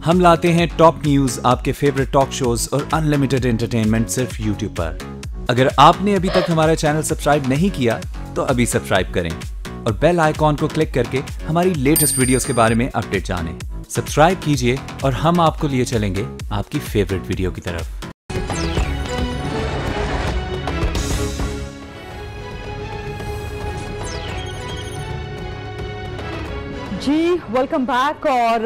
हम लाते हैं top news, आपके फेवरेट टॉक शोज और अनलिमिटेड एंटरटेनमेंट सिर्फ यूट्यूब पर। अगर आपने अभी तक हमारा चैनल सब्सक्राइब नहीं किया तो अभी सब्सक्राइब करें और बेल आइकॉन को क्लिक करके हमारी लेटेस्ट वीडियोस के बारे में अपडेट जानें। सब्सक्राइब कीजिए और हम आपको लिए चलेंगे आपकी फेवरेट वीडियो की तरफ। जी वेलकम बैक। और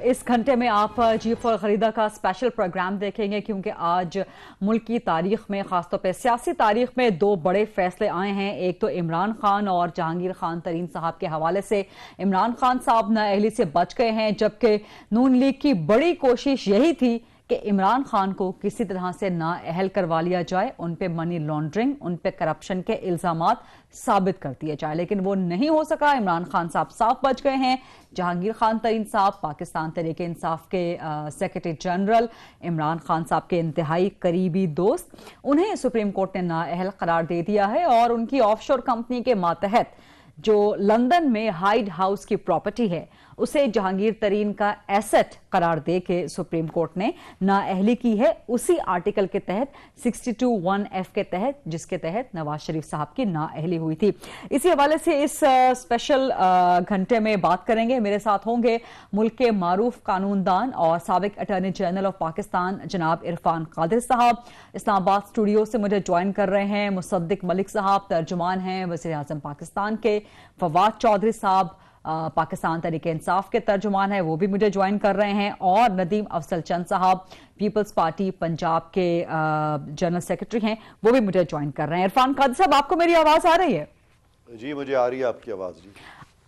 इस घंटे में आप G4 खरीदा का स्पेशल प्रोग्राम देखेंगे क्योंकि आज मुल्क की तारीख में, खासतौर पे सियासी तारीख में, दो बड़े फैसले आए हैं। एक तो इमरान खान और जहांगीर खान तरीन साहब के हवाले से। इमरान खान साहब नाअहली से बच गए हैं, जबकि नून लीग की बड़ी कोशिश यही थी कि इमरान खान को किसी तरह से नाअहल करवा लिया जाए, उन पे मनी लॉन्ड्रिंग, उन पे करप्शन के इल्जामात साबित कर दिए जाए, लेकिन वो नहीं हो सका। इमरान खान साहब साफ बच गए हैं। जहांगीर खान तरीन साहब, पाकिस्तान तहरीक इंसाफ के सेक्रेटरी जनरल, इमरान खान साहब के इंतहाई करीबी दोस्त, उन्हें सुप्रीम कोर्ट ने नाअहल करार दे दिया है और उनकी ऑफशोर कंपनी के मातहत जो लंदन में हाइड हाउस की प्रॉपर्टी है उसे जहांगीर तरीन का एसेट करार दे के सुप्रीम कोर्ट ने नाअहली की है, उसी आर्टिकल के तहत 62(1)(f) के तहत, जिसके तहत नवाज शरीफ साहब की नाअहली हुई थी। इसी हवाले से इस स्पेशल घंटे में बात करेंगे। मेरे साथ होंगे मुल्क के मारूफ कानूनदान और साबिक अटॉर्नी जनरल ऑफ पाकिस्तान जनाब इरफान कादिर साहब। इस्लामाबाद स्टूडियो से मुझे ज्वाइन कर रहे हैं मुसद्दिक मलिक साहब, तर्जुमान हैं वज़ीर आज़म पाकिस्तान के। फवाद चौधरी साहब पाकिस्तान तहरीक इंसाफ के तर्जुमान है, वो भी मुझे ज्वाइन कर रहे हैं। और नदीम अफजल चंद साहब पीपल्स पार्टी पंजाब के जनरल सेक्रेटरी हैं, वो भी मुझे ज्वाइन कर रहे हैं। इरफान कादिर साहब, आपको मेरी आवाज आ रही है? जी मुझे आ रही है आपकी आवाज। जी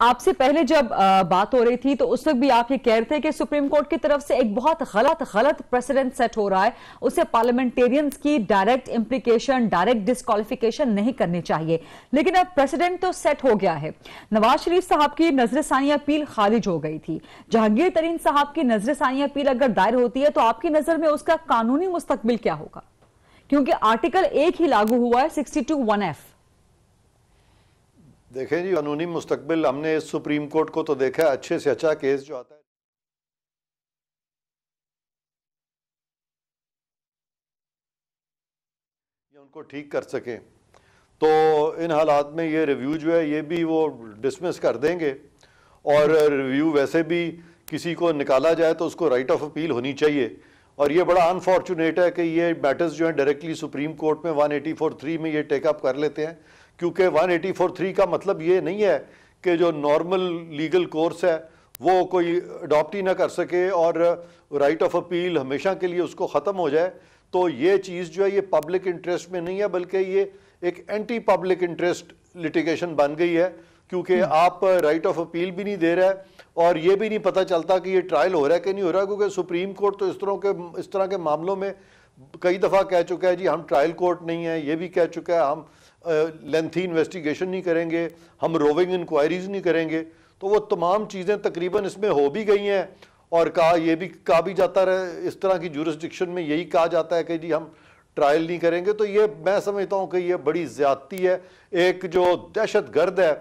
आपसे पहले जब बात हो रही थी तो उस वक्त भी आप ये कह रहे थे कि सुप्रीम कोर्ट की तरफ से एक बहुत गलत प्रेसिडेंट सेट हो रहा है, उसे पार्लियामेंटेरियंस की डायरेक्ट इम्प्लीकेशन, डायरेक्ट डिस्क्वालिफिकेशन नहीं करनी चाहिए। लेकिन अब प्रेसिडेंट तो सेट हो गया है। नवाज शरीफ साहब की नजरसानी अपील खारिज हो गई थी। जहांगीर तरीन साहब की नजरसानी अपील अगर दायर होती है तो आपकी नजर में उसका कानूनी मुस्तकबिल क्या होगा? क्योंकि आर्टिकल एक ही लागू हुआ है, 62(1)(f। देखें जी, कानूनी मुस्तकबिल हमने इस सुप्रीम कोर्ट को तो देखा है, अच्छे से अच्छा केस जो आता है ये उनको ठीक कर सकें, तो इन हालात में ये रिव्यू जो है ये भी वो डिसमिस कर देंगे। और रिव्यू वैसे भी किसी को निकाला जाए तो उसको राइट ऑफ अपील होनी चाहिए। और ये बड़ा अनफॉर्चुनेट है कि ये मैटर्स जो है डायरेक्टली सुप्रीम कोर्ट में 184(3) में ये टेकअप कर लेते हैं, क्योंकि 184(3) का मतलब ये नहीं है कि जो नॉर्मल लीगल कोर्स है वो कोई अडॉप्ट ही ना कर सके और राइट ऑफ अपील हमेशा के लिए उसको ख़त्म हो जाए। तो ये चीज़ जो है ये पब्लिक इंटरेस्ट में नहीं है, बल्कि ये एक एंटी पब्लिक इंटरेस्ट लिटिगेशन बन गई है, क्योंकि आप राइट ऑफ अपील भी नहीं दे रहा है और ये भी नहीं पता चलता कि ये ट्रायल हो रहा है कि नहीं हो रहा, क्योंकि सुप्रीम कोर्ट तो इस तरह के मामलों में कई दफ़ा कह चुका है जी हम ट्रायल कोर्ट नहीं है, ये भी कह चुका है हम लेंथी इन्वेस्टिगेशन नहीं करेंगे, हम रोविंग इंक्वायरीज नहीं करेंगे। तो वो तमाम चीज़ें तकरीबन इसमें हो भी गई हैं और ये भी कहा भी जाता रहे, इस तरह की जुरिस्डिक्शन में यही कहा जाता है कि जी हम ट्रायल नहीं करेंगे। तो ये मैं समझता हूँ कि ये बड़ी ज़्यादती है। एक जो दहशत गर्द है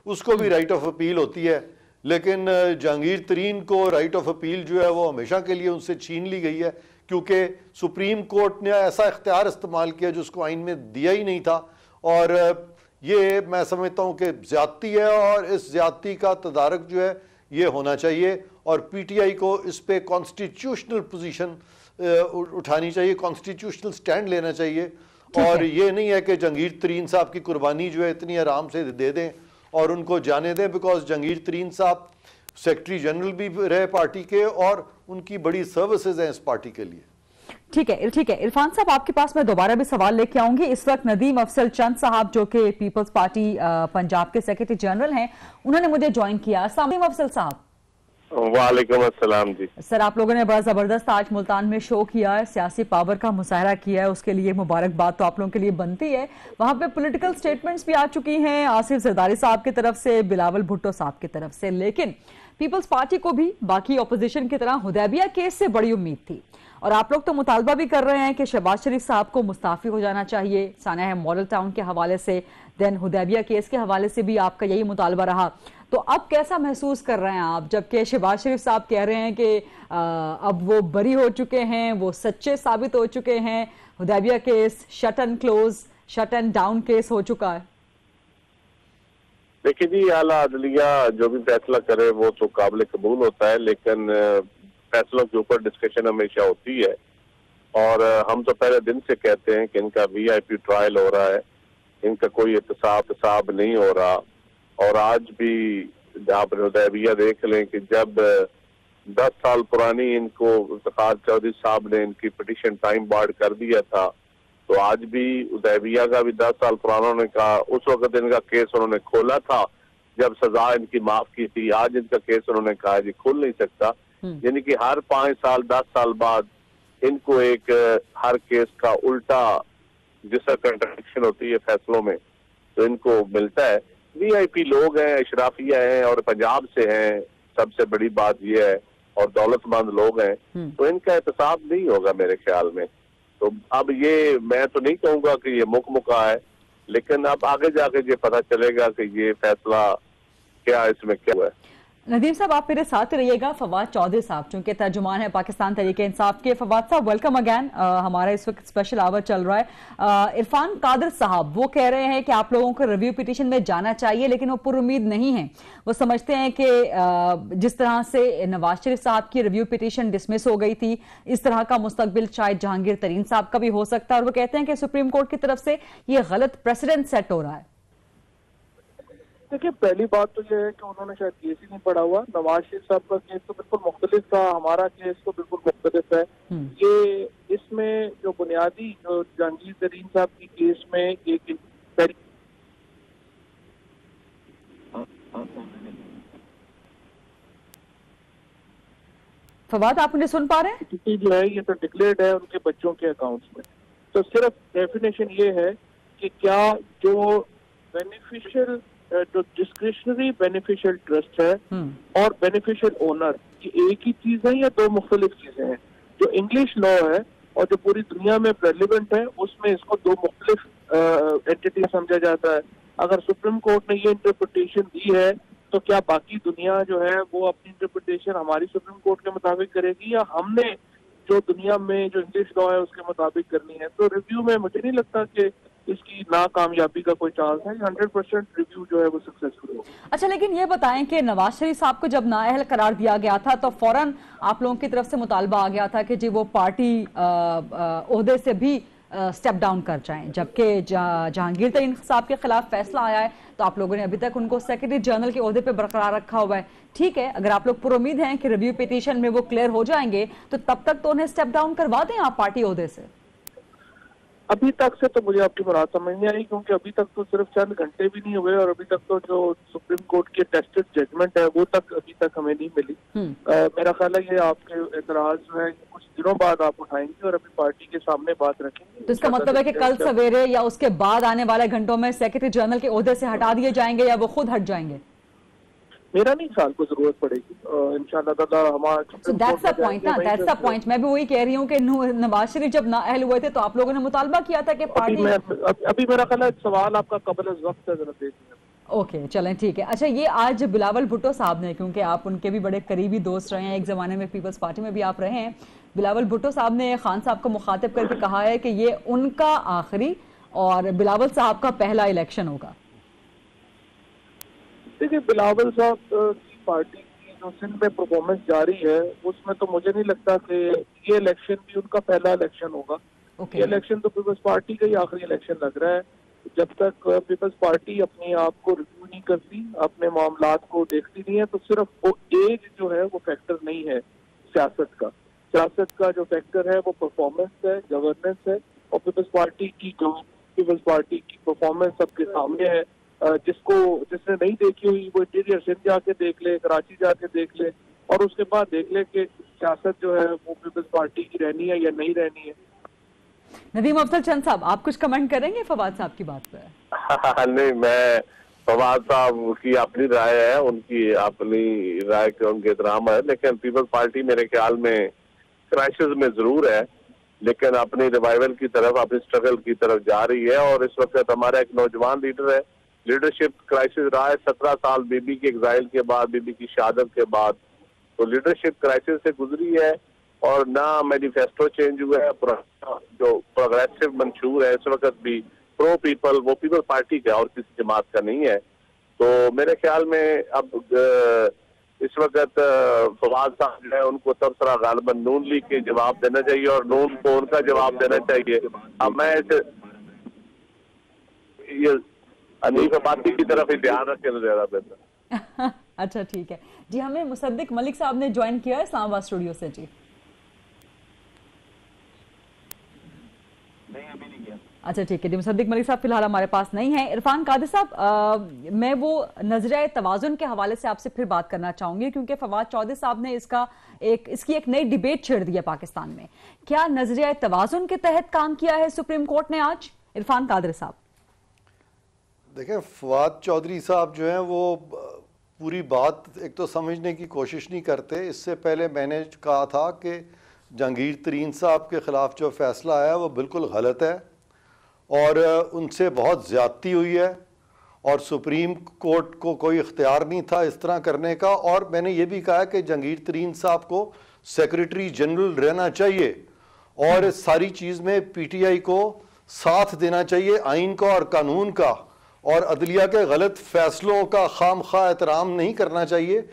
उसको भी राइट ऑफ अपील होती है, लेकिन जहांगीर तरीन को राइट ऑफ अपील जो है वो हमेशा के लिए उनसे छीन ली गई है, क्योंकि सुप्रीम कोर्ट ने ऐसा इख्तियार इस्तेमाल किया जो उसको आइन में दिया ही नहीं था। और ये मैं समझता हूँ कि ज़्यादती है और इस ज़्यादती का तदारक जो है ये होना चाहिए और पीटीआई को इस पे कॉन्स्टिट्यूशनल पोजीशन उठानी चाहिए, कॉन्स्टिट्यूशनल स्टैंड लेना चाहिए। और ये नहीं है कि जहांगीर तरीन साहब की कुर्बानी जो है इतनी आराम से दे दें और उनको जाने दें, बिकॉज जहांगीर तरीन साहब सेक्रेटरी जनरल भी रहे पार्टी के और उनकी बड़ी सर्विसेज हैं इस पार्टी के लिए। ठीक है इरफान साहब, आपके पास मैं दोबारा भी सवाल लेके आऊंगी। इस वक्त नदीम अफजल चंद साहब जो कि पीपल्स पार्टी पंजाब के सेक्रेटरी जनरल हैं, उन्होंने मुझे ज्वाइन किया। नदीम अफजल साहब, वालेकुम अस्सलाम जी। सर, आप लोगों ने बड़ा जबरदस्त आज मुल्तान में शो किया है, सियासी पावर का मुजाहरा किया है, उसके लिए मुबारकबाद तो आप लोगों के लिए बनती है। वहां पे पॉलिटिकल स्टेटमेंट्स भी आ चुकी हैं आसिफ जरदारी साहब की तरफ से, बिलावल भुट्टो साहब की तरफ से, लेकिन पीपल्स पार्टी को भी बाकी ऑपोजिशन की तरह हुदैबिया केस से बड़ी उम्मीद थी और आप लोग तो मुतालबा भी कर रहे हैं कि शहबाज शरीफ साहब को मुस्ताफी हो जाना चाहिए। साना है मॉडल टाउन के हवाले से, देन हुदैबिया केस के हवाले से भी आपका यही मुतालबा रहा। तो अब कैसा महसूस कर रहे हैं आप, जबकि शहबाज शरीफ साहब कह रहे हैं कि अब वो बरी हो चुके हैं, वो सच्चे साबित हो चुके हैं, Hudaibiya case shut and close, shut and down case हो चुका है? देखिए जी, आला अदलिया जो भी फैसला करे वो तो काबिल कबूल होता है, लेकिन फैसलों के ऊपर डिस्कशन हमेशा होती है। और हम तो पहले दिन से कहते हैं कि इनका वीआईपी ट्रायल हो रहा है, इनका कोई एहतसाब नहीं हो रहा। और आज भी आप हुदैबिया देख लें कि जब 10 साल पुरानी इनको इफ्तिखार चौधरी साहब ने इनकी पिटीशन टाइम बार्ड कर दिया था, तो आज भी हुदैबिया का भी 10 साल पुराना उन्होंने कहा, उस वक्त इनका केस उन्होंने खोला था जब सजा इनकी माफ की थी। आज इनका केस उन्होंने कहा जी खुल नहीं सकता। यानी कि हर 5 साल 10 साल बाद इनको एक हर केस का उल्टा जिसका कंट्रडिक्शन होती है फैसलों में तो इनको मिलता है। वीआईपी लोग हैं, अशराफिया हैं और पंजाब से हैं, सबसे बड़ी बात यह है, और दौलतमंद लोग हैं, तो इनका एहतसाब नहीं होगा मेरे ख्याल में। तो अब ये मैं तो नहीं कहूंगा कि ये मुकमुका है, लेकिन अब आगे जाके ये पता चलेगा कि ये फैसला क्या इसमें क्या हुआ है। नदीम साहब आप मेरे साथ ही रहिएगा। फवाद चौधरी साहब चूंकि तर्जुमान है पाकिस्तान तहरीक इंसाफ के। फवाद साहब वेलकम अगैन। हमारा इस वक्त स्पेशल आवर चल रहा है। इरफान कादर साहब वो कह रहे हैं कि आप लोगों को रिव्यू पिटीशन में जाना चाहिए, लेकिन वो पुरुम्मीद नहीं है। वो समझते हैं कि जिस तरह से नवाज शरीफ साहब की रिव्यू पिटीशन डिसमिस हो गई थी, इस तरह का मुस्तकबिल शायद जहांगीर तरीन साहब का भी हो सकता है। और वो कहते हैं कि सुप्रीम कोर्ट की तरफ से ये गलत प्रेसिडेंट सेट हो रहा है। देखिए, पहली बात तो यह है कि उन्होंने शायद केस ही नहीं पढ़ा हुआ। नवाज शरीफ साहब का केस तो बिल्कुल मुख्तलिफ था, हमारा केस तो बिल्कुल मुख्तलिफ है। ये इसमें जो बुनियादी जो जहांगीर तरीन साहब की केस में एक फवाद आप मुझे सुन पा रहे हैं? जो है ये तो डिक्लेयर्ड है उनके बच्चों के अकाउंट्स में। तो सिर्फ डेफिनेशन ये है कि क्या जो बेनिफिशियल जो डिस्क्रिशनरी बेनिफिशियल ट्रस्ट है और बेनिफिशियल ओनर, ये एक ही चीज है या दो मुख्तलिफ चीजें हैं? जो इंग्लिश लॉ है और जो पूरी दुनिया में प्रेलिवेंट है उसमें इसको दो मुख्तलिफ एंटिटी समझा जाता है। अगर सुप्रीम कोर्ट ने ये इंटरप्रिटेशन दी है तो क्या बाकी दुनिया जो है वो अपनी इंटरप्रिटेशन हमारी सुप्रीम कोर्ट के मुताबिक करेगी या हमने जो दुनिया में जो इंग्लिश लॉ है उसके मुताबिक करनी है? तो रिव्यू में मुझे नहीं लगता कि इसकी नाकामयाबी का कोई चांस है। 100% रिव्यू जो है वो सक्सेसफुल होगा। अच्छा, लेकिन ये बताएं कि नवाज शरीफ साहब को जब नाअहल करार दिया गया था तो फौरन आप लोगों की तरफ से मुतालबा आ गया था कि जी वो पार्टी ओहदे से भी स्टेप डाउन कर जाएं, जबकि जहांगीर तरीन साहब के खिलाफ फैसला आया है तो आप लोगों ने अभी तक उनको सेक्रेटरी जनरल के ओहदे पे बरकरार रखा हुआ है। ठीक है, अगर आप लोग पुरुम्मीद हैं कि रिव्यू पिटीशन में वो क्लियर हो जाएंगे तो तब तक तो उन्हें स्टेप डाउन करवा दें आप पार्टी ओहदे से। अभी तक से तो मुझे आपकी बात समझ नहीं आई, क्योंकि अभी तक तो सिर्फ चंद घंटे भी नहीं हुए और अभी तक तो जो सुप्रीम कोर्ट की टेस्टेड जजमेंट है वो तक अभी तक हमें नहीं मिली। मेरा ख्याल है ये आपके एतराज जो है कुछ दिनों बाद आप उठाएंगे और अभी पार्टी के सामने बात रखेंगे। तो इसका मतलब है कि कल सवेरे या उसके बाद आने वाले घंटों में सेक्रेटरी जनरल के ओहदे से हटा दिए जाएंगे या वो खुद हट जाएंगे? मेरा नहीं ख्याल को जरूरत पड़ेगी इंशाअल्लाह। हमारा पॉइंट मैं भी वही कह रही हूँ कि नवाज शरीफ जब नाअहल हुए थे तो आप लोगों ने मुतालबा किया था कि पार्टी अभी मेरा ख्याल है सवाल आपका कबल अज़ वक्त है, जरा देखिए। ओके, चलें ठीक है। अच्छा, ये आज बिलावल भुट्टो साहब ने, क्योंकि आप उनके भी बड़े करीबी दोस्त रहे हैं, एक जमाने में पीपल्स पार्टी में भी आप रहे हैं, बिलावल भुट्टो साहब ने खान साहब को मुखातिब करके कहा है कि ये उनका आखिरी और बिलावल साहब का पहला इलेक्शन होगा। देखिए, बिलावल साहब की पार्टी की जो सिंध में परफॉर्मेंस जारी है उसमें तो मुझे नहीं लगता कि ये इलेक्शन भी उनका पहला इलेक्शन होगा। ये इलेक्शन तो पीपल्स पार्टी का ही आखिरी इलेक्शन लग रहा है। जब तक पीपल्स पार्टी अपने आप को रिव्यू नहीं करती, अपने मामलात को देखती नहीं है, तो सिर्फ वो एज जो है वो फैक्टर नहीं है सियासत का। सियासत का जो फैक्टर है वो परफॉर्मेंस है, गवर्नेंस है। और पीपल्स पार्टी की परफॉर्मेंस सबके सामने है। जिसने नहीं देखी हुई वो इंटीरियर सिंध जाके देख ले, कराची जाके देख ले और उसके बाद देख ले कि सियासत जो है वो पीपल्स पार्टी की रहनी है या नहीं रहनी है। नदीम अफजल चंद साहब, आप कुछ कमेंट करेंगे फवाद साहब की बात पर? नहीं, मैं फवाद साहब की अपनी राय है, उनकी अपनी राय के उनके एहतराम है, लेकिन पीपल्स पार्टी मेरे ख्याल में क्राइसिस में जरूर है, लेकिन अपनी रिवाइवल की तरफ, अपनी स्ट्रगल की तरफ जा रही है। और इस वक्त हमारा एक नौजवान लीडर है, लीडरशिप क्राइसिस रहा है 17 साल बीबी के एग्जाइल के बाद, बीबी की शहादत के बाद, तो लीडरशिप क्राइसिस से गुजरी है और ना मैनिफेस्टो चेंज हुआ है। जो प्रोग्रेसिव मंशूर है इस वक्त भी प्रो पीपल, वो पीपल पार्टी का और किसी जमात का नहीं है। तो मेरे ख्याल में अब इस वक्त फवाद साहब जो है उनको तबसरा गालिबन नून लीग के जवाब देना चाहिए और नून को उनका जवाब देना चाहिए। अब मैं ये हनीफ अबादी की तरफ ही ध्यान रखें तो ज्यादा बेहतर। अच्छा ठीक है जी, हमें मुसद्दिक मलिक साहब ने ज्वाइन किया है इस्लामाबाद स्टूडियो से जी। नहीं अभी नहीं किया। अच्छा ठीक है जी, मुसद्दिक मलिक साहब फिलहाल हमारे पास नहीं है। इरफान कादिर साहब, मैं वो नजरिया तवाजुन के हवाले से आपसे फिर बात करना चाहूंगी, क्योंकि फवाद चौधरी साहब ने इसकी एक नई डिबेट छेड़ दी है पाकिस्तान में। क्या नजरिया तवाजुन के तहत काम किया है सुप्रीम कोर्ट ने आज? इरफान कादिर साहब देखें, फवाद चौधरी साहब जो हैं वो पूरी बात एक तो समझने की कोशिश नहीं करते। इससे पहले मैंने कहा था कि जहांगीर तरीन साहब के ख़िलाफ़ जो फ़ैसला आया वो बिल्कुल गलत है और उनसे बहुत ज़्यादती हुई है और सुप्रीम कोर्ट को कोई इख्तियार नहीं था इस तरह करने का। और मैंने ये भी कहा कि जहांगीर तरीन साहब को सेक्रेटरी जनरल रहना चाहिए और इस सारी चीज़ में PTI को साथ देना चाहिए, आइन का और कानून का, और अदलिया के गलत फैसलों का खामखा एहतराम नहीं करना चाहिए।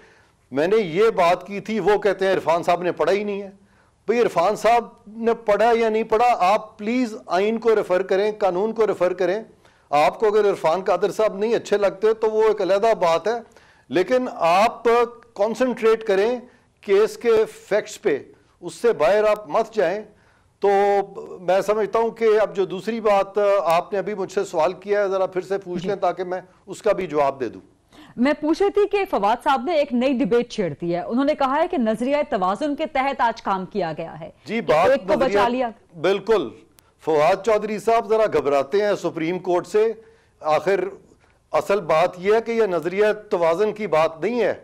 मैंने ये बात की थी। वो कहते हैं इरफान साहब ने पढ़ा ही नहीं है। भाई इरफान साहब ने पढ़ा या नहीं पढ़ा, आप प्लीज़ आइन को रेफ़र करें, कानून को रेफ़र करें। आपको अगर इरफान कादिर साहब नहीं अच्छे लगते तो वो एक अलग बात है, लेकिन आप कॉन्सेंट्रेट करें केस के फैक्ट्स पे, उससे बाहर आप मत जाएं। तो मैं समझता हूं कि अब जो दूसरी बात आपने अभी मुझसे सवाल किया है, ज़रा फिर से पूछ लें ताकि मैं उसका भी जवाब दे दूं। मैं पूछ रही थी कि फवाद साहब ने एक नई डिबेट छेड़ दी है। उन्होंने कहा है कि नजरिया तवाजुन के तहत आज काम किया गया है। जी, बात एक को बचा लिया। बिल्कुल, फवाद चौधरी साहब जरा घबराते हैं सुप्रीम कोर्ट से। आखिर असल बात यह है कि यह नजरिया तवाजुन की बात नहीं है,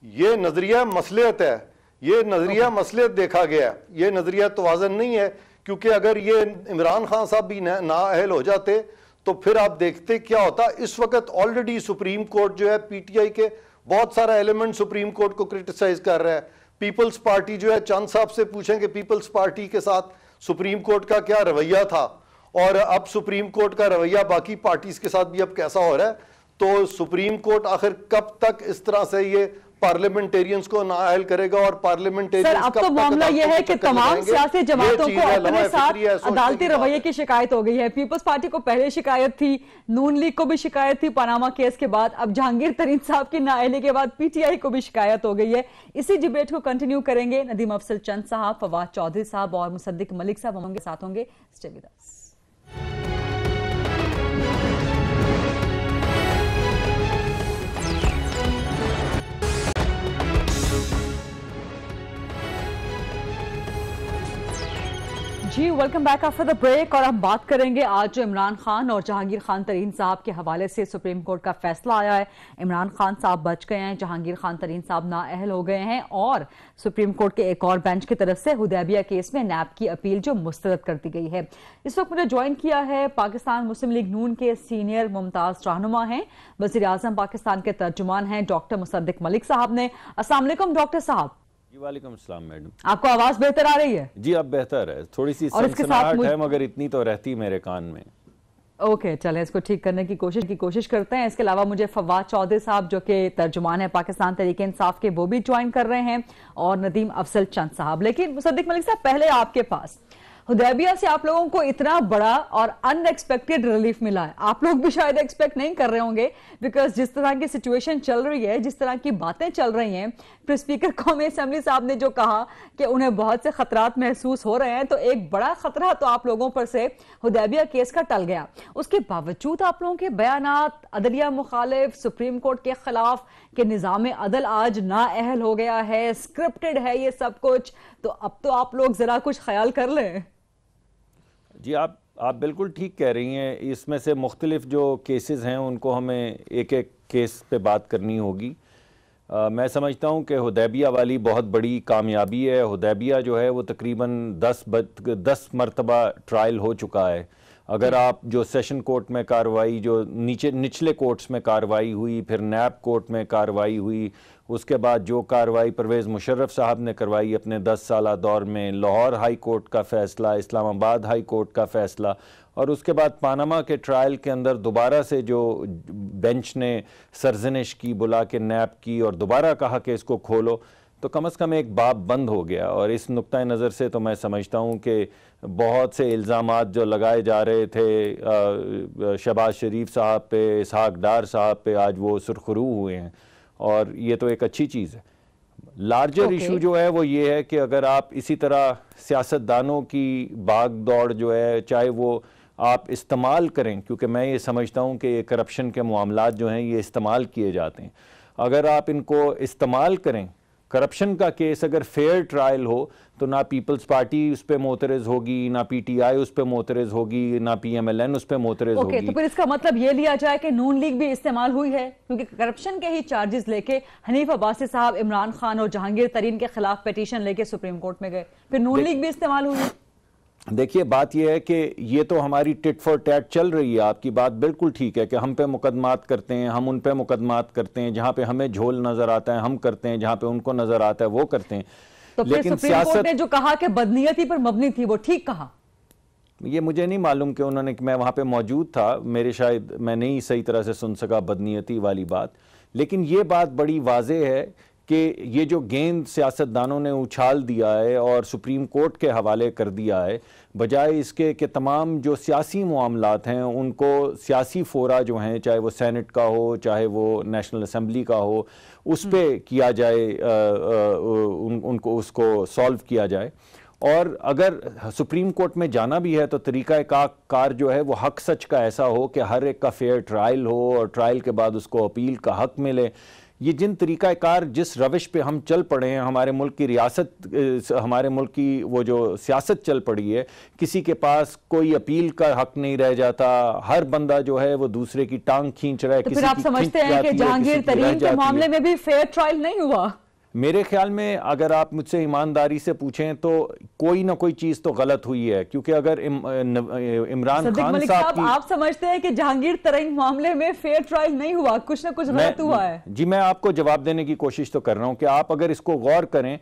ये नजरिया मसलियत है। ये नजरिया मसलियत देखा गया, ये नजरिया तवाज़ुन नहीं है। क्योंकि अगर ये इमरान खान साहब भी नाअहल हो जाते तो फिर आप देखते क्या होता। इस वक्त ऑलरेडी सुप्रीम कोर्ट जो है PTI के बहुत सारा एलिमेंट सुप्रीम कोर्ट को क्रिटिसाइज कर रहा है। पीपल्स पार्टी जो है, चंद साहब से पूछेंगे पीपल्स पार्टी के साथ सुप्रीम कोर्ट का क्या रवैया था और अब सुप्रीम कोर्ट का रवैया बाकी पार्टीज के साथ भी अब कैसा हो रहा है। तो सुप्रीम कोर्ट आखिर कब तक इस तरह से ये पार्लियामेंटेरियंस को नाअहल करेगा और पार्लियामेंटेरियंस अब तो मामला यह है कि तमाम सियासी जमातों को अपने साथ अदालती रवैये की शिकायत हो गई है। पीपल्स पार्टी को पहले शिकायत थी, नून लीग को भी शिकायत थी पनामा केस के बाद, अब जहांगीर तरीन साहब की नाअहली के बाद PTI को भी शिकायत हो गई है। इसी डिबेट को कंटिन्यू करेंगे नदीम अफसल चंद साहब, फवाद चौधरी साहब और मुसद्दिक मलिक साहब हमारे साथ होंगे। Stay with us. जी welcome back after the break. और हम बात करेंगे आज जो इमरान खान और जहांगीर खान तरीन साहब के हवाले से सुप्रीम कोर्ट का फैसला आया है। इमरान खान साहब बच गए हैं, जहांगीर खान तरीन साहब नाअहल हो गए हैं और सुप्रीम कोर्ट के एक और बेंच की तरफ से हुदैबिया केस में नैब की अपील जो मुस्तरद कर दी गई है। इस वक्त मुझे ज्वाइन किया है पाकिस्तान मुस्लिम लीग नून के सीनियर मुमताज रहनुमा हैं, वज़ीर आज़म पाकिस्तान के तर्जुमान हैं डॉक्टर मुसद्दिक मलिक साहब ने। अस्सलाम वालेकुम डॉक्टर साहब। जी वालेकुम अस्सलाम मैडम। आपको आवाज बेहतर आ रही है? जी अब बेहतर है, थोड़ी सी सनसनाहट है मगर इतनी तो रहती मेरे कान में। ओके चलें, इसको ठीक करने की कोशिश करते हैं। इसके अलावा मुझे फवाद चौधरी साहब जो कि तर्जुमान है पाकिस्तान तहरीक इंसाफ के, वो भी ज्वाइन कर रहे हैं और नदीम अफसल चंद साहब। लेकिन मुसद्दिक मलिक साहब पहले आपके पास, हुदैबिया से आप लोगों को इतना बड़ा और अनएक्सपेक्टेड रिलीफ मिला है, आप लोग भी शायद एक्सपेक्ट नहीं कर रहे होंगे, बिकॉज जिस तरह की सिचुएशन चल रही है, जिस तरह की बातें चल रही हैं, फिर स्पीकर कौमी असेंबली साहब ने जो कहा कि उन्हें बहुत से खतरात महसूस हो रहे हैं, तो एक बड़ा खतरा तो आप लोगों पर से हुदैबिया केस का टल गया। उसके बावजूद आप लोगों के बयानात अदलिया मुखालिफ, सुप्रीम कोर्ट के खिलाफ कि निज़ाम अदल आज नाअहल हो गया है, स्क्रिप्टेड है ये सब कुछ, तो अब तो आप लोग जरा कुछ ख्याल कर लें। जी आप आप बिल्कुल ठीक कह रही हैं। इसमें से मुख्तलिफ जो केसेस हैं उनको हमें एक एक केस पे बात करनी होगी। मैं समझता हूँ कि हुदैबिया वाली बहुत बड़ी कामयाबी है। हुदैबिया जो है वो तकरीबन 10 मरतबा ट्रायल हो चुका है। अगर आप जो सेशन कोर्ट में कार्रवाई, जो निचले कोर्ट्स में कार्रवाई हुई, फिर नैब कोर्ट में कार्रवाई हुई, उसके बाद जो कार्रवाई परवेज़ मुशर्रफ साहब ने करवाई अपने 10 साला दौर में, लाहौर हाई कोर्ट का फ़ैसला, इस्लामाबाद हाई कोर्ट का फ़ैसला, और उसके बाद पानामा के ट्रायल के अंदर दोबारा से जो बेंच ने सरजनिश की, बुला के नैब की और दोबारा कहा कि इसको खोलो, तो कम से कम एक बाब बंद हो गया। और इस नुक्ता नज़र से तो मैं समझता हूँ कि बहुत से इल्ज़ामात जो लगाए जा रहे थे शहबाज शरीफ साहब पे, इसहाक डार साहब पे, आज वो सुरखरू हुए हैं, और ये तो एक अच्छी चीज़ है। लार्जर इशू जो है वो ये है कि अगर आप इसी तरह सियासतदानों की भाग दौड़ जो है, चाहे वो आप इस्तेमाल करें, क्योंकि मैं ये समझता हूँ कि करप्शन के मामलात जो हैं ये इस्तेमाल किए जाते हैं, अगर आप इनको इस्तेमाल करें, करप्शन का केस अगर फेयर ट्रायल हो तो ना पीपल्स पार्टी उस पर मोतरज़ होगी, ना पीटीआई उस पर मोतरज़ होगी, ना पीएमएलएन उस पर मोतरज़ होगी। तो फिर इसका मतलब ये लिया जाए कि नून लीग भी इस्तेमाल हुई है, क्योंकि करप्शन के ही चार्जेस लेके हनीफ अब्बासी साहब इमरान खान और जहांगीर तरीन के खिलाफ पिटीशन लेके सुप्रीम कोर्ट में गए, फिर नून लीग भी इस्तेमाल हुई है। देखिए, बात यह है कि ये तो हमारी टिट फॉर टैट चल रही है। आपकी बात बिल्कुल ठीक है कि हम पे मुकदमात करते हैं, हम उन पे मुकदमात करते हैं, जहाँ पे हमें झोल नजर आता है हम करते हैं, जहाँ पे उनको नजर आता है वो करते हैं। तो लेकिन सुप्रीम कोर्ट ने जो कहा कि बदनीयती पर मबनी थी, वो ठीक कहा? ये मुझे नहीं मालूम कि उन्होंने, मैं वहाँ पे मौजूद था, मेरे शायद मैं नहीं सही तरह से सुन सका बदनीयती वाली बात, लेकिन ये बात बड़ी वाज़ेह है कि ये जो गेंद सियासतदानों ने उछाल दिया है और सुप्रीम कोर्ट के हवाले कर दिया है, बजाय इसके कि तमाम जो सियासी मामलात हैं उनको सियासी फोरा जो हैं, चाहे वो सेनेट का हो, चाहे वो नेशनल असम्बली का हो, उस पर किया जाए, उनको उसको सॉल्व किया जाए। और अगर सुप्रीम कोर्ट में जाना भी है तो तरीक़ा कार जो है वो हक सच का ऐसा हो कि हर एक का फेयर ट्रायल हो और ट्रायल के बाद उसको अपील का हक मिले। ये जिन तरीक़ाकार जिस रविश पे हम चल पड़े हैं, हमारे मुल्क की रियासत, हमारे मुल्क की वो जो सियासत चल पड़ी है, किसी के पास कोई अपील का हक नहीं रह जाता, हर बंदा जो है वो दूसरे की टांग खींच रहा है। तो फिर आप समझते हैं कि जहांगीर तरीन के मामले में भी फेयर ट्रायल नहीं हुआ? मेरे ख्याल में अगर आप मुझसे ईमानदारी से पूछें तो कोई ना कोई चीज तो गलत हुई है, क्योंकि अगर इमरान खान साहब, आप समझते हैं कि जहांगीर तरीन मामले में फेयर ट्रायल नहीं हुआ, कुछ ना कुछ गलत हुआ है? जी, मैं आपको जवाब देने की कोशिश तो कर रहा हूं कि आप अगर इसको गौर करें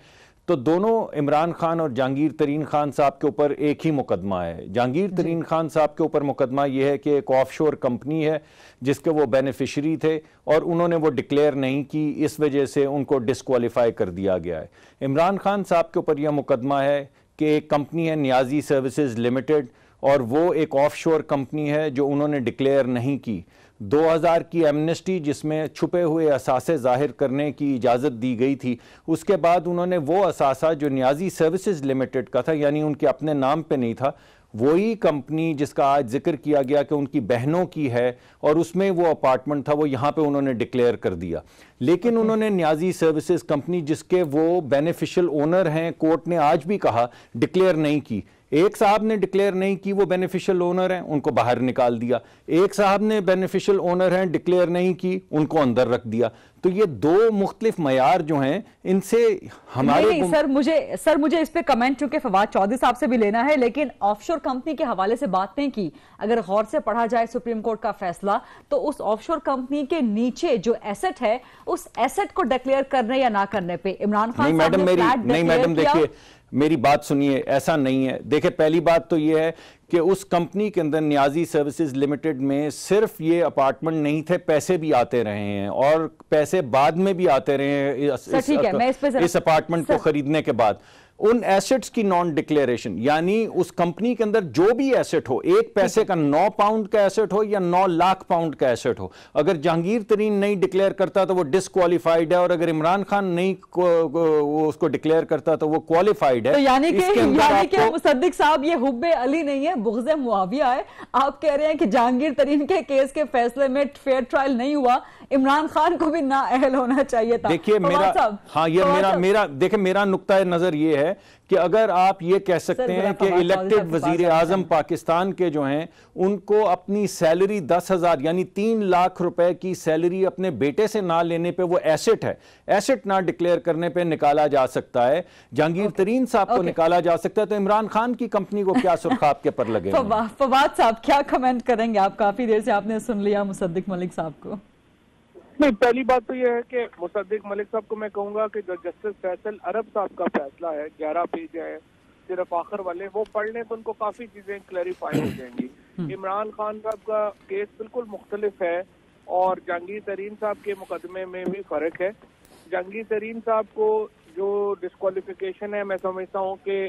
तो दोनों इमरान खान और जहांगीर तरीन खान साहब के ऊपर एक ही मुकदमा है। जहांगीर तरीन खान साहब के ऊपर मुकदमा यह है कि एक ऑफशोर कंपनी है जिसके वो बेनिफिशरी थे और उन्होंने वो डिक्लेयर नहीं की, इस वजह से उनको डिस्क्वालीफाई कर दिया गया है। इमरान खान साहब के ऊपर यह मुकदमा है कि एक कंपनी है नियाजी सर्विसेज लिमिटेड और वो एक ऑफशोर कंपनी है जो उन्होंने डिक्लेयर नहीं की। 2000 की एमनेस्टी जिसमें छुपे हुए असासे जाहिर करने की इजाज़त दी गई थी, उसके बाद उन्होंने वो असासा जो नियाजी सर्विसेज लिमिटेड का था, यानी उनके अपने नाम पे नहीं था, वही कंपनी जिसका आज जिक्र किया गया कि उनकी बहनों की है और उसमें वो अपार्टमेंट था, वो यहाँ पे उन्होंने डिक्लेयर कर दिया। लेकिन उन्होंने नियाजी सर्विसेज कंपनी जिसके वो बेनिफिशियल ओनर हैं, कोर्ट ने आज भी कहा डिक्लेयर नहीं की। एक साहब ने डिक्लेयर नहीं की, वो बेनिफिशियल ओनर हैं, उनको बाहर निकाल दिया। एक साहब ने बेनिफिशियल ओनर हैं, डिक्लेयर नहीं की, उनको अंदर रख दिया। तो ये दो मुख्तलिफ मयार जो हैं, इनसे हमारे नहीं, सर मुझे इस पे कमेंट चूंकि फवाद चौधरी साहब से भी लेना है, लेकिन ऑफशोर कंपनी के हवाले से बात नहीं की। अगर गौर से पढ़ा जाए सुप्रीम कोर्ट का फैसला, तो उस ऑफशोर कंपनी के नीचे जो एसेट है, उस एसेट को डिक्लेयर करने या ना करने पे इमरान खान नहीं मैडम देखिए, मेरी बात सुनिए, ऐसा नहीं है। देखिए, पहली बात तो ये है कि उस कंपनी के अंदर नियाजी सर्विसेज लिमिटेड में सिर्फ ये अपार्टमेंट नहीं थे, पैसे भी आते रहे हैं और पैसे बाद में भी आते रहे हैं इस अपार्टमेंट को खरीदने के बाद। उन एसेट्स की नॉन डिक्लेरेशन, यानी उस कंपनी के अंदर जो भी एसेट हो, एक पैसे का 9 पाउंड का एसेट हो या 9 लाख पाउंड का एसेट हो, अगर जहांगीर तरीन नहीं डिक्लेयर करता तो वो डिस्क्वालीफाइड है, और अगर इमरान खान नहीं उसको डिक्लेयर करता तो वो क्वालिफाइड है। तो यानी कि मुसद्दिक साहब, ये हुब्बे अली नहीं है, बुग़्ज़े मुआविया है। आप कह रहे हैं कि जहांगीर तरीन के केस के फैसले में फेयर ट्रायल नहीं हुआ, इमरान खान को भी ना अहल होना चाहिए था। देखिए मेरा नुक्ता नजर ये है कि अगर आप ये कह सकते हैं कि इलेक्टेड वजीर आजम पाकिस्तान के जो हैं उनको अपनी सैलरी 10,000 यानी 3 लाख रुपए की सैलरी अपने बेटे से ना लेने पे वो एसेट है, एसेट ना डिक्लेयर करने पे निकाला जा सकता है, जहांगीर तरीन साहब को निकाला जा सकता है, तो इमरान खान की कंपनी को क्या सुरखाब के पर लगे? फवाद साहब क्या कमेंट करेंगे आप? काफी देर से आपने सुन लिया मुसद्दिक मलिक साहब को। नहीं, पहली बात तो यह है कि मुसद्दिक मलिक साहब को मैं कहूंगा कि जो जस्टिस फैसल अरब साहब का फैसला है, 11 पेज है, सिर्फ आखिर वाले वो पढ़ लें तो उनको काफी चीजें क्लैरिफाई हो जाएंगी। इमरान खान साहब का केस बिल्कुल मुख्तलिफ है और जहांगीर तरीन साहब के मुकदमे में भी फर्क है। जहांगीर तरीन साहब को जो डिस्क्वालिफिकेशन है मैं समझता हूँ कि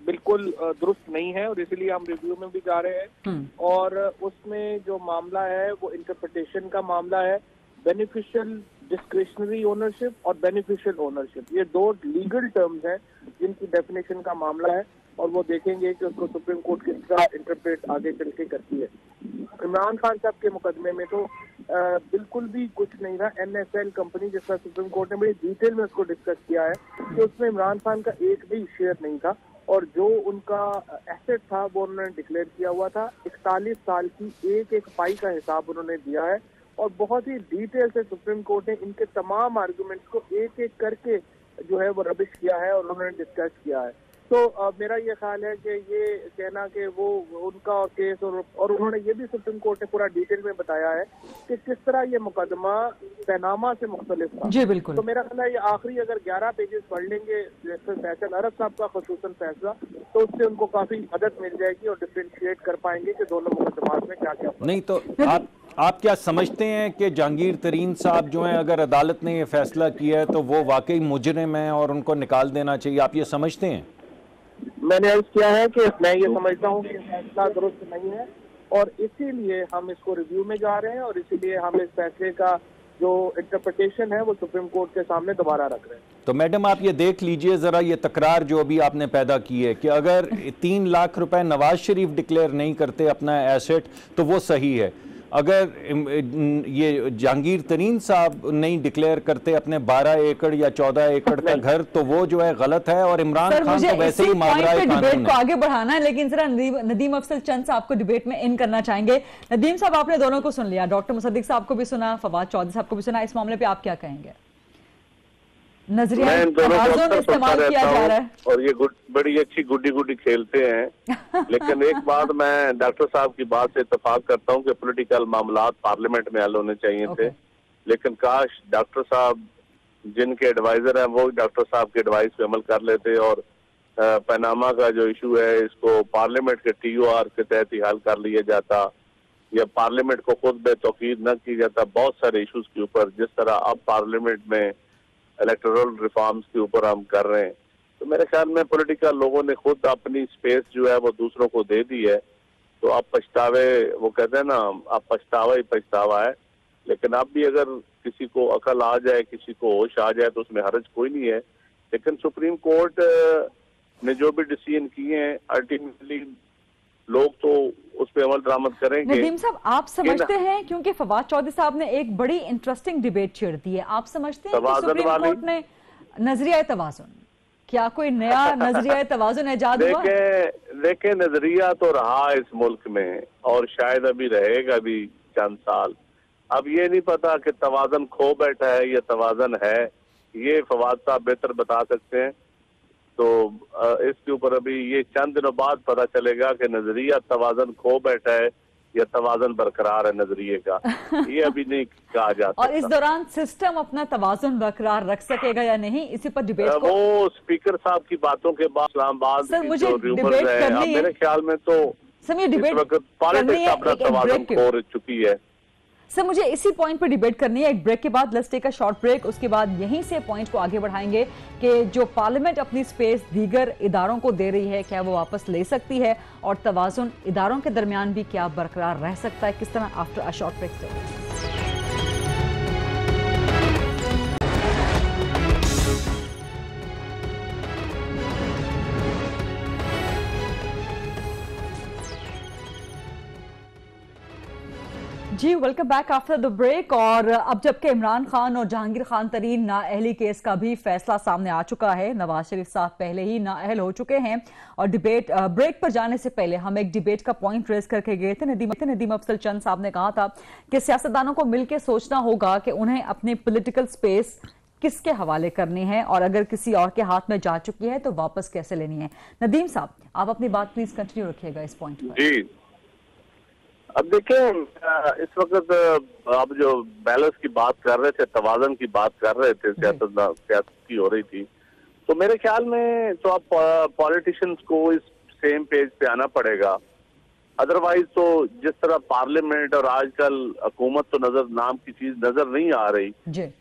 बिल्कुल दुरुस्त नहीं है और इसलिए हम रिव्यू में भी जा रहे हैं। और उसमें जो मामला है वो इंटरप्रिटेशन का मामला है। बेनिफिशियल डिस्क्रिशनरी ओनरशिप और बेनिफिशियल ओनरशिप, ये दो लीगल टर्म्स हैं जिनकी डेफिनेशन का मामला है और वो देखेंगे कि उसको सुप्रीम कोर्ट किस तरह इंटरप्रेट आगे चल के करती है। इमरान खान साहब के मुकदमे में तो बिल्कुल भी कुछ नहीं था। NSL कंपनी जिसका सुप्रीम कोर्ट ने बड़ी डिटेल में उसको डिस्कस किया है कि उसमें इमरान खान का एक भी शेयर नहीं था और जो उनका एसेट था वो उन्होंने डिक्लेयर किया हुआ था। 41 साल की एक पाई का हिसाब उन्होंने दिया है और बहुत ही डिटेल से सुप्रीम कोर्ट ने इनके तमाम आर्गुमेंट्स को एक एक करके जो है वो रबिश किया है और उन्होंने डिस्कस किया है। तो मेरा ये ख्याल है कि ये कहना कि वो उनका केस और उन्होंने ये भी सुप्रीम कोर्ट ने पूरा डिटेल में बताया है कि किस तरह ये मुकदमा पैनामा से मुख्तलिफ था। जी बिल्कुल। तो मेरा ख्याल है ये आखिरी अगर 11 पेजेस पढ़ लेंगे फैसल अरब साहब का खुसूसन फैसला तो उससे उनको काफी मदद मिल जाएगी और डिफ्रेंशिएट कर पाएंगे कि दोनों मुकदमात में क्या क्या नहीं। तो आप क्या समझते हैं कि जहांगीर तरीन साहब जो हैं अगर अदालत ने ये फैसला किया है तो वो वाकई मुजरिम हैं और उनको निकाल देना चाहिए, आप ये समझते हैं? मैंने अर्ज किया है कि मैं ये समझता हूँ कि फैसला दुरुस्त नहीं है और इसीलिए हम इसको रिव्यू में जा रहे हैं और इसीलिए हम इस फैसले का जो इंटरप्रिटेशन है वो सुप्रीम कोर्ट के सामने दोबारा रख रहे हैं। तो मैडम आप ये देख लीजिए जरा, ये तकरार जो अभी आपने पैदा की है कि अगर 3 लाख रुपए नवाज शरीफ डिक्लेयर नहीं करते अपना एसेट तो वो सही है, अगर ये जहांगीर तरीन साहब नहीं डिक्लेयर करते अपने 12 एकड़ या 14 एकड़ का घर तो वो जो है गलत है और इमरान खान तो वैसे ही मार रहा है डिबेट को आगे बढ़ाना है। लेकिन जरा नदीम अफजल चंद साहब को डिबेट में इन करना चाहेंगे। नदीम साहब आपने दोनों को सुन लिया, डॉक्टर मुसद्दिक साहब को भी सुना, फवाद चौधरी साहब को भी सुना, इस मामले पे आप क्या कहेंगे? नजरिया इस्तेमाल किया जा रहा है और ये बड़ी अच्छी गुड्डी खेलते हैं लेकिन एक बात मैं डॉक्टर साहब की बात से इत्तेफाक करता हूं कि पॉलिटिकल मामलात पार्लियामेंट में हल होने चाहिए थे, लेकिन काश डॉक्टर साहब जिनके एडवाइजर हैं वो डॉक्टर साहब के एडवाइस पे अमल कर लेते और पनामा का जो इशू है इसको पार्लियामेंट के TOR के तहत ही हल कर लिया जाता या पार्लियामेंट को खुद बेतौकीद न की जाता। बहुत सारे इशूज के ऊपर जिस तरह अब पार्लियामेंट में इलेक्टोरल रिफॉर्म्स के ऊपर हम कर रहे हैं, तो मेरे ख्याल में पॉलिटिकल लोगों ने खुद अपनी स्पेस जो है वो दूसरों को दे दी है। तो अब पछतावे, वो कहते हैं ना, अब पछतावा ही पछतावा है। लेकिन अब भी अगर किसी को अकल आ जाए, किसी को होश आ जाए तो उसमें हर्ज कोई नहीं है। लेकिन सुप्रीम कोर्ट ने जो भी डिसीजन किए हैं अल्टीमेटली लोग तो उस पर अमल दरामद करेंगे। नदीम साहब आप समझते हैं, क्योंकि फवाद चौधरी साहब ने एक बड़ी इंटरेस्टिंग डिबेट छेड़ दी है, आप समझते हैं कि सुप्रीम कोर्ट ने नजरिया तवाज़ुन, क्या कोई नया नजरिया तवाज़ुन ईजाद हुआ? देखे नजरिया तो रहा इस मुल्क में और शायद अभी रहेगा भी चंद साल। अब ये नहीं पता कि तवाज़ुन खो बैठा है या तवाज़ुन है, ये फवाद साहब बेहतर बता सकते हैं। तो इसके ऊपर अभी ये चंद दिनों बाद पता चलेगा कि नजरिया तवाज़ुन खो बैठा है या तवाज़ुन बरकरार है नजरिए का, ये अभी नहीं कहा जा सकता। और इस दौरान सिस्टम अपना तवाज़ुन बरकरार रख सकेगा या नहीं, इसी पर डिबेट को वो स्पीकर साहब की बातों के बाद इस्लामाबाद सर मुझे डिबेट करनी है। मेरे ख्याल में तो डिबेट पॉलिटिक्स अपना तवाज़ुन खो चुकी है। सर मुझे इसी पॉइंट पर डिबेट करनी है। एक ब्रेक के बाद, let's take a short break, उसके बाद यहीं से पॉइंट को आगे बढ़ाएंगे कि जो पार्लियामेंट अपनी स्पेस दीगर इदारों को दे रही है क्या वो वापस ले सकती है और तवाज़ुन इदारों के दरमियान भी क्या बरकरार रह सकता है, किस तरह, आफ्टर अ शॉर्ट ब्रेक। जी welcome back after the break. और अब जबकि इमरान खान और जहांगीर खान तरीन नाअहली केस का भी फैसला सामने आ चुका है, नवाज शरीफ साहब पहले ही नाअहल हो चुके हैं और डिबेट ब्रेक पर जाने से पहले हम एक डिबेट का पॉइंट रेज करके गए थे। नदीम अफजल चंद साहब ने कहा था कि सियासतदानों को मिलकर सोचना होगा कि उन्हें अपने पॉलिटिकल स्पेस किसके हवाले करनी है और अगर किसी और के हाथ में जा चुकी है तो वापस कैसे लेनी है। नदीम साहब, आप अपनी बात प्लीज कंटिन्यू रखिएगा इस पॉइंट पर। जी, अब देखें, इस वक्त आप जो बैलेंस की बात कर रहे थे, तवाज़न की बात कर रहे थे, सियासत की हो रही थी, तो मेरे ख्याल में तो आप पॉलिटिशियंस को इस सेम पेज पे आना पड़ेगा। अदरवाइज तो जिस तरह पार्लियामेंट और आजकल हुकूमत तो नजर नाम की चीज नजर नहीं आ रही,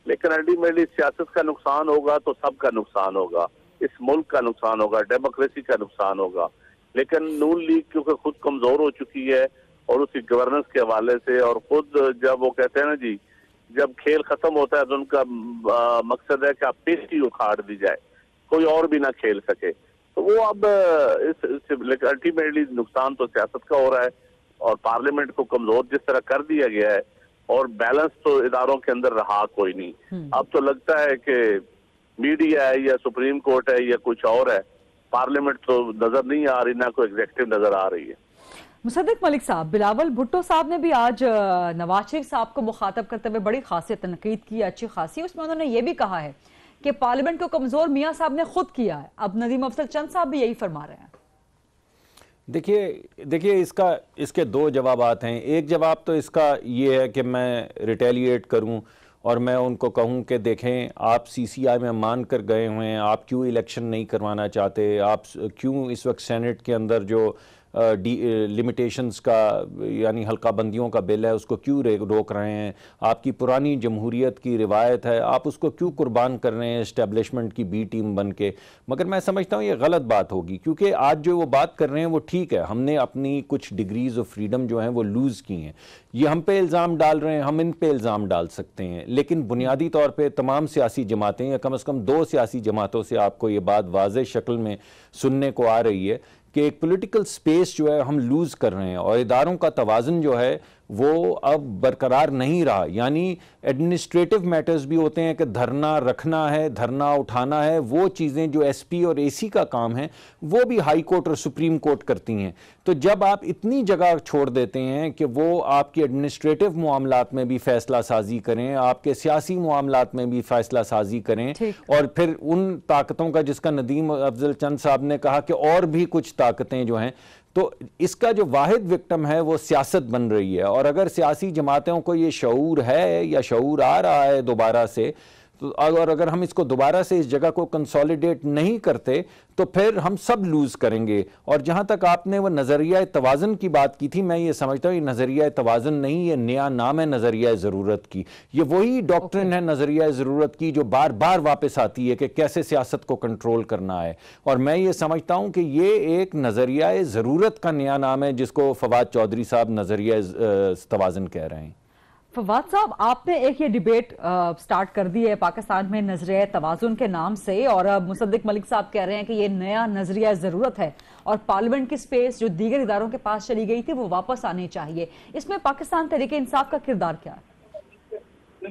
लेकिन अल्टीमेटली सियासत का नुकसान होगा तो सबका नुकसान होगा, इस मुल्क का नुकसान होगा, डेमोक्रेसी का नुकसान होगा। लेकिन नून लीग क्योंकि खुद कमजोर हो चुकी है और उसकी गवर्नेंस के हवाले से, और खुद जब वो कहते हैं ना जी, जब खेल खत्म होता है तो उनका मकसद है कि आप पिच ही उखाड़ दी जाए, कोई और भी ना खेल सके, तो वो अब अल्टीमेटली नुकसान तो सियासत का हो रहा है और पार्लियामेंट को कमजोर जिस तरह कर दिया गया है, और बैलेंस तो इदारों के अंदर रहा कोई नहीं। अब तो लगता है कि मीडिया है या सुप्रीम कोर्ट है या कुछ और है, पार्लियामेंट तो नजर नहीं आ रही, ना कोई एग्जीक्यूटिव नजर आ रही है। मुसद्दिक मलिक साहब, बिलावल भुट्टो साहब ने भी आज नवाज शरीफ साहब को मुखातब करते हुए बड़ी खासी तनकीद की, अच्छी खासी। उसमें उन्होंने ये भी कहा है कि पार्लियामेंट को कमजोर मियां साहब ने खुद किया है। अब नदीम अफजल चंद साहब भी यही फरमा रहे हैं। देखिए इसके दो जवाबात हैं। एक जवाब तो इसका ये है कि मैं रिटेलिएट करूं और मैं उनको कहूं कि देखें, आप सीसीआई में मान कर गए हुए हैं, आप क्यों इलेक्शन नहीं करवाना चाहते, आप क्यों इस वक्त सेनेट के अंदर जो लिमिटेशंस का यानी हल्का बंदियों का बिल है उसको क्यों रोक रहे हैं, आपकी पुरानी जमहूरियत की रिवायत है, आप उसको क्यों कुर्बान कर रहे हैं इस्टेब्लिशमेंट की बी टीम बन के। मगर मैं समझता हूँ ये गलत बात होगी, क्योंकि आज जो वो बात कर रहे हैं वो ठीक है, हमने अपनी कुछ डिग्रीज ऑफ फ्रीडम जो हैं वो लूज़ की हैं। ये हम पे इल्ज़ाम डाल रहे हैं, हम इन पे इल्ज़ाम डाल सकते हैं, लेकिन बुनियादी तौर पर तमाम सियासी जमातें या कम से कम दो सियासी जमातों से आपको ये बात वाज़ेह शक्ल में सुनने को आ रही है कि एक पॉलिटिकल स्पेस जो है हम लूज़ कर रहे हैं और इदारों का तवाज़ुन जो है वो अब बरकरार नहीं रहा। यानी एडमिनिस्ट्रेटिव मैटर्स भी होते हैं कि धरना रखना है, धरना उठाना है, वो चीज़ें जो एसपी और एसी का काम है वो भी हाई कोर्ट और सुप्रीम कोर्ट करती हैं। तो जब आप इतनी जगह छोड़ देते हैं कि वो आपके एडमिनिस्ट्रेटिव मामलात में भी फ़ैसला साजी करें, आपके सियासी मामलात में भी फ़ैसला साजी करें, और फिर उन ताकतों का जिसका नदीम अफजल चंद साहब ने कहा कि और भी कुछ ताकतें जो हैं, तो इसका जो वाहिद विक्टिम है वो सियासत बन रही है। और अगर सियासी जमातों को ये शऊर है या शऊर आ रहा है दोबारा से, तो और अगर हम इसको दोबारा से इस जगह को कंसोलिडेट नहीं करते तो फिर हम सब लूज़ करेंगे। और जहाँ तक आपने वो नज़रिया तवाज़ुन की बात की थी, मैं ये समझता हूँ ये नज़रिया तवाज़ुन नहीं, ये नया नाम है नज़रिया ज़रूरत की। ये वही डॉक्ट्रिन है नज़रिया ज़रूरत की जो बार बार वापस आती है कि कैसे सियासत को कंट्रोल करना है। और मैं ये समझता हूँ कि ये एक नज़रिया ज़रूरत का नया नाम है जिसको फवाद चौधरी साहब नज़रिया तवाज़ुन कह रहे हैं। फवाद साहब, आपने एक ये डिबेट स्टार्ट कर दी है पाकिस्तान में नजरिया तवाज़ुन के नाम से, और अब मुसद्दिक मलिक साहब कह रहे हैं कि ये नया नजरिया ज़रूरत है और पार्लियामेंट की स्पेस जो दीगर इदारों के पास चली गई थी वो वापस आनी चाहिए। इसमें पाकिस्तान तहरीके इंसाफ का किरदार क्या है?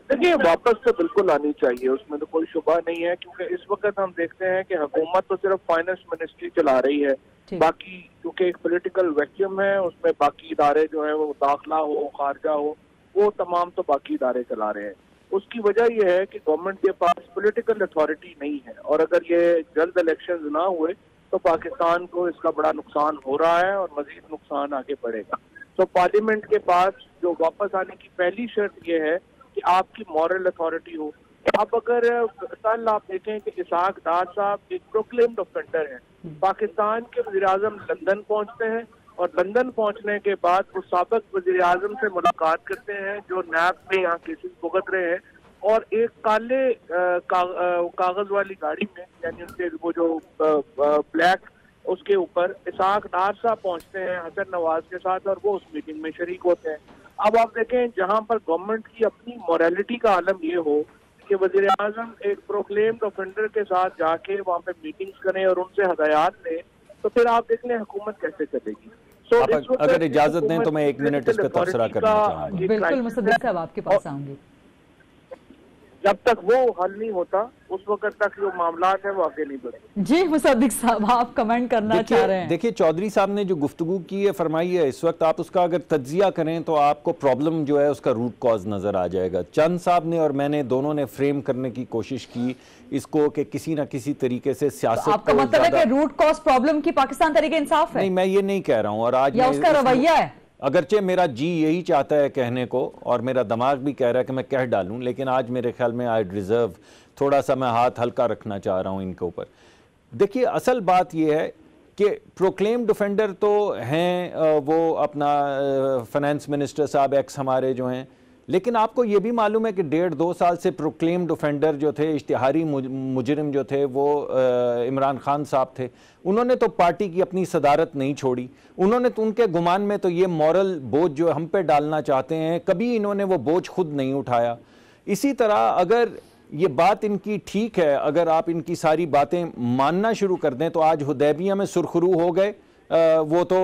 देखिए, वापस तो बिल्कुल आनी चाहिए, उसमें तो कोई शुबा नहीं है, क्योंकि इस वक्त हम देखते हैं कि हुकूमत तो सिर्फ फाइनेंस मिनिस्ट्री चला रही है, बाकी क्योंकि एक पॉलिटिकल वैक्यूम है उसमें बाकी इदारे जो है वो दाखिला हो खारजा हो वो तमाम तो बाकी इदारे चला रहे हैं। उसकी वजह यह है कि गवर्नमेंट के पास पॉलिटिकल अथॉरिटी नहीं है, और अगर ये जल्द इलेक्शन ना हुए तो पाकिस्तान को इसका बड़ा नुकसान हो रहा है और मजीद नुकसान आगे बढ़ेगा। तो पार्लियामेंट के पास जो वापस आने की पहली शर्त यह है कि आपकी मॉरल अथॉरिटी हो। अब अगर कल आप देखें कि इसहाक डार साहब एक प्रोक्लेम्ड ऑफेंडर हैं, पाकिस्तान के वज़ीर-ए-आज़म लंदन पहुंचते हैं और लंदन पहुंचने के बाद वो साबिक वज़ीर-ए-आज़म से मुलाकात करते हैं जो नैब में यहाँ केसेस भुगत रहे हैं, और एक काले कागज वाली गाड़ी में, यानी उनके वो जो ब्लैक, उसके ऊपर इसहाक डार साहब पहुंचते हैं हसन नवाज के साथ और वो उस मीटिंग में शरीक होते हैं। अब आप देखें, जहां पर गवर्नमेंट की अपनी मोरालिटी का आलम ये हो कि वज़ीर-ए-आज़म एक प्रोक्लेम्ड ऑफेंडर के साथ जाके वहाँ पे मीटिंग्स करें और उनसे हदायत लें, तो फिर आप देख लें हुकूमत कैसे चलेगी। अगर इजाजत दें तो मैं 1 मिनट इस पर तबसरा करना चाहूंगा। बिल्कुल मुसद्दिक साहब आपके पास आऊंगी। जब तक वो हल नहीं होता उस वक्त तक जो मामला है वो आगे नहीं बढ़े। जी मुसद्दिक साहब आप कमेंट करना चाह रहे हैं। देखिए चौधरी साहब ने जो गुफ्तगू की है फरमाई है, इस वक्त आप उसका अगर तज्जिया करें तो आपको प्रॉब्लम जो है उसका रूट कॉज नजर आ जाएगा। चंद साहब ने और मैंने दोनों ने फ्रेम करने की कोशिश की इसको कि किसी ना किसी तरीके से सियासत, आपका मतलब है कि रूट कॉज प्रॉब्लम की पाकिस्तान तरीके इंसाफ है? नहीं, मैं ये नहीं कह रहा हूँ। और आज या उसका रवैया है, अगरचे मेरा जी यही चाहता है कहने को और मेरा दिमाग भी कह रहा है कि मैं कह डालूं, लेकिन आज मेरे ख्याल में आई रिजर्व, थोड़ा सा मैं हाथ हल्का रखना चाह रहा हूं इनके ऊपर। देखिए असल बात यह है कि प्रोक्लेम डिफेंडर तो हैं वो अपना फाइनेंस मिनिस्टर साहब एक्स हमारे जो हैं, लेकिन आपको ये भी मालूम है कि 1.5-2 साल से प्रोक्लेम्ड ऑफेंडर जो थे, इश्तिहारी मुजरिम जो थे वो इमरान खान साहब थे। उन्होंने तो पार्टी की अपनी सदारत नहीं छोड़ी। उन्होंने तो, उनके गुमान में तो ये मॉरल बोझ जो हम पे डालना चाहते हैं, कभी इन्होंने वो बोझ खुद नहीं उठाया। इसी तरह अगर ये बात इनकी ठीक है, अगर आप इनकी सारी बातें मानना शुरू कर दें तो आज हुदैबिया में सुरखरू हो गए वो तो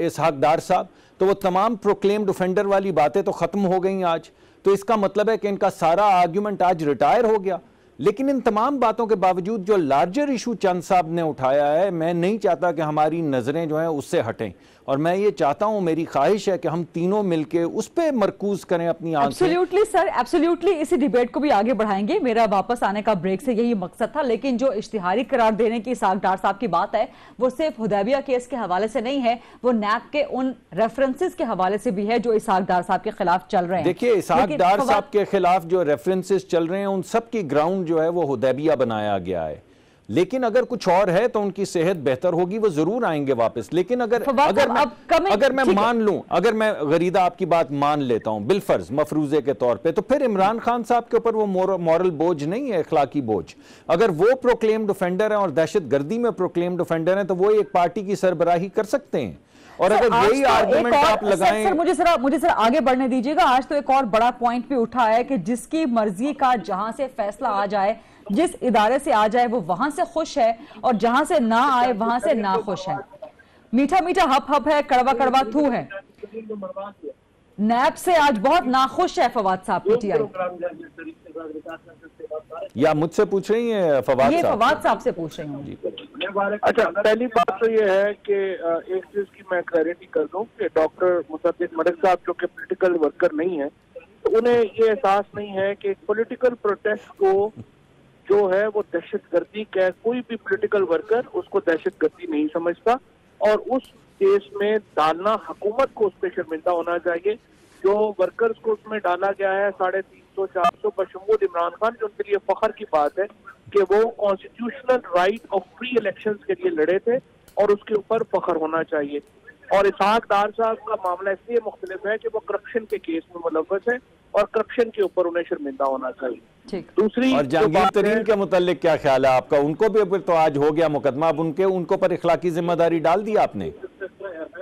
इसहाक डार साहब, तो वो तमाम प्रोक्लेम्ड ऑफेंडर वाली बातें तो ख़त्म हो गई आज। तो इसका मतलब है कि इनका सारा आर्ग्यूमेंट आज रिटायर हो गया। लेकिन इन तमाम बातों के बावजूद जो लार्जर इशू चंद साहब ने उठाया है, मैं नहीं चाहता कि हमारी नज़रें जो हैं उससे हटें, और मैं ये चाहता हूं, मेरी ख्वाहिश है कि हम तीनों मिलके उस पर मरकूज करें अपनी आंखें। एब्सोल्युटली सर, एब्सोल्युटली इसी डिबेट को भी आगे बढ़ाएंगे। मेरा वापस आने का ब्रेक से यही मकसद था। लेकिन जो इश्तिहारी करार देने की इसहाक डार साहब की बात है वो सिर्फ हुदैबिया केस के हवाले से नहीं है, वो नैब के उन रेफरेंसेस के हवाले से भी है जो इसहाक डार साहब के खिलाफ चल रहे हैं। देखिए इसहाक डार साहब के खिलाफ जो रेफरेंसेस चल रहे हैं उन सब की ग्राउंड जो है वो हुदैबिया बनाया गया है। लेकिन अगर कुछ और है तो उनकी सेहत बेहतर होगी, वो जरूर आएंगे वापस। लेकिन अगर मैं मान लूं, अगर मैं गरीदा आपकी बात मान लेता हूं बिलफर्ज मफरूजे के तौर पे, तो फिर इमरान खान साहब के ऊपर वो मॉरल बोझ नहीं है, अखलाकी बोझ। अगर वो प्रोक्लेम्ड ऑफेंडर हैं और दहशत गर्दी में प्रोक्लेम्ड ऑफेंडर हैं तो वो एक पार्टी की सरबराही कर सकते हैं। और अगर वही आर्गुमेंट आप लगाएं, सर मुझे सर आगे बढ़ने दीजिएगा। आज तो एक और बड़ा पॉइंट भी उठा है कि जिसकी मर्जी का जहां से फैसला आ जाए, जिस इदारे से आ जाए वो वहां से खुश है, और जहां से ना आए वहां से ना खुश है। मीठा मीठा हप हप है, कड़वा कड़वा थू है। नैब से आज बहुत नाखुश है फवाद साहब पीटीआई। या मुझसे पूछ रही हैं फवाद साहब? ये फवाद साहब से पूछ रही हूँ। अच्छा, पहली बात तो ये है कि एक चीज की मैं क्लैरिटी कर दूं कि डॉक्टर मुसद्दिक मलिक साहब जो कि पॉलिटिकल वर्कर नहीं है, तो उन्हें ये एहसास नहीं है कि पॉलिटिकल प्रोटेस्ट को जो है वो दहशतगर्दी का, कोई भी पॉलिटिकल वर्कर उसको दहशतगर्दी नहीं समझता, और उस केस में डालना हुकूमत को उस पर शर्मिंदा होना चाहिए। जो वर्कर्स को उसमें डाला गया है 350-400 बशमूल इमरान खान, जो उनके लिए फख्र की बात है कि वो constitutional right of free elections के लिए लड़े थे और उसके ऊपर फख्र होना चाहिए। और इसहाक डार साहब का मामला इसलिए मुख्तलिफ है कि वो करप्शन के केस में मुलव्वस है और करप्शन के ऊपर उन्हें शर्मिंदा होना चाहिए। दूसरी, और जहांगीर तरीन के मुतालिक क्या ख्याल है आपका? उनको भी तो आज हो गया मुकदमा, अब उनको पर इखलाकी जिम्मेदारी डाल दी आपने?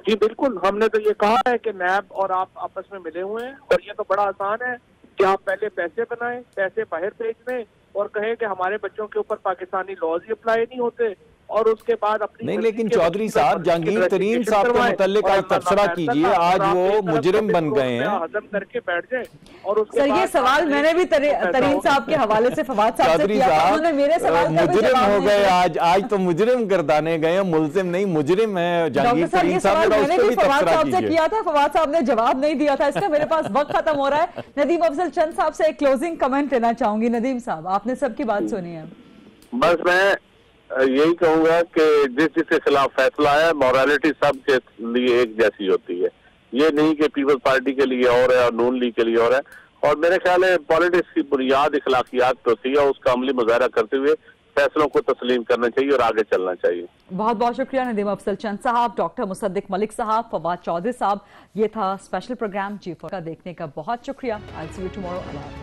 जी बिल्कुल, हमने तो ये कहा है कि नैब और आप आपस में मिले हुए हैं, और ये तो बड़ा आसान है कि आप पहले पैसे बनाएं, पैसे बाहर भेज दें और कहें कि हमारे बच्चों के ऊपर पाकिस्तानी लॉज ही अप्लाई नहीं होते, और उसके बाद अपनी नहीं। लेकिन चौधरी साहब, जहांगीर तरीन साहब के मुताल्लिक आज तबसरा कीजिए, आज वो मुजरिम बन गए हैं, हजम करके बैठ जाए। और उसके सर ये सवाल मैंने भी तरीन साहब के हवाले से फवाद साहब से किया था, उन्होंने मेरे सवाल का मुजरिम हो गए आज तो मुजरिम गर्दाने गए, मुल्जिम नहीं मुजरिम है जहांगीर तरीन साहब। मैंने भी फवाद साहब से किया था, फवाद साहब ने जवाब नहीं दिया था इसका। मेरे पास वक्त खत्म हो रहा है। नदीम अफजल चंद साहब से एक क्लोजिंग कमेंट लेना चाहूंगी। नदीम साहब, आपने सबकी बात सुनी है। बस मैं यही कहूंगा कि जिसके खिलाफ फैसला है, मॉरलिटी सब के लिए एक जैसी होती है। ये नहीं कि पीपल्स पार्टी के लिए और है और नून लीग के लिए और है। और मेरे ख्याल है पॉलिटिक्स की बुनियाद इखलाकियात तो होती है, उसका अमली मुजाहरा करते हुए फैसलों को तस्लीम करना चाहिए और आगे चलना चाहिए। बहुत बहुत शुक्रिया नदीम अफजल चंद साहब, डॉक्टर मुसद्दिक मलिक साहब, फवाद चौधरी साहब। ये था स्पेशल प्रोग्राम G4 का देखने का बहुत शुक्रिया। आई सी यू टुमारो।